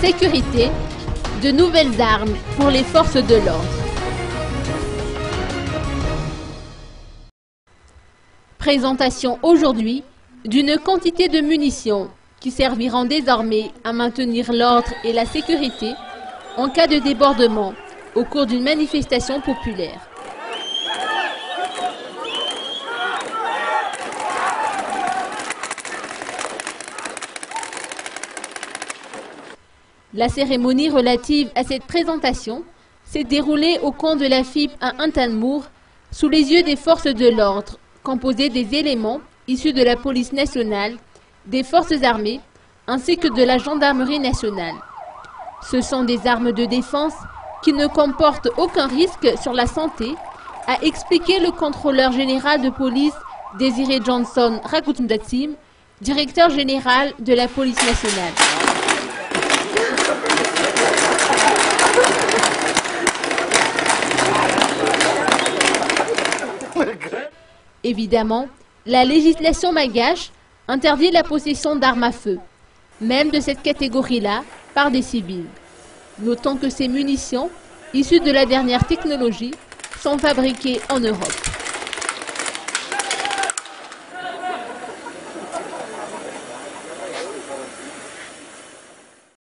sécurité, de nouvelles armes pour les forces de l'ordre. Présentation aujourd'hui d'une quantité de munitions qui serviront désormais à maintenir l'ordre et la sécurité en cas de débordement au cours d'une manifestation populaire. La cérémonie relative à cette présentation s'est déroulée au camp de la FIP à Intalmour, sous les yeux des forces de l'ordre, composées des éléments issus de la police nationale, des forces armées, ainsi que de la gendarmerie nationale. Ce sont des armes de défense qui ne comportent aucun risque sur la santé, a expliqué le contrôleur général de police Désiré Johnson Rakoutmdatim, directeur général de la police nationale. Évidemment, la législation malgache interdit la possession d'armes à feu, même de cette catégorie-là, par des civils. Notons que ces munitions, issues de la dernière technologie, sont fabriquées en Europe.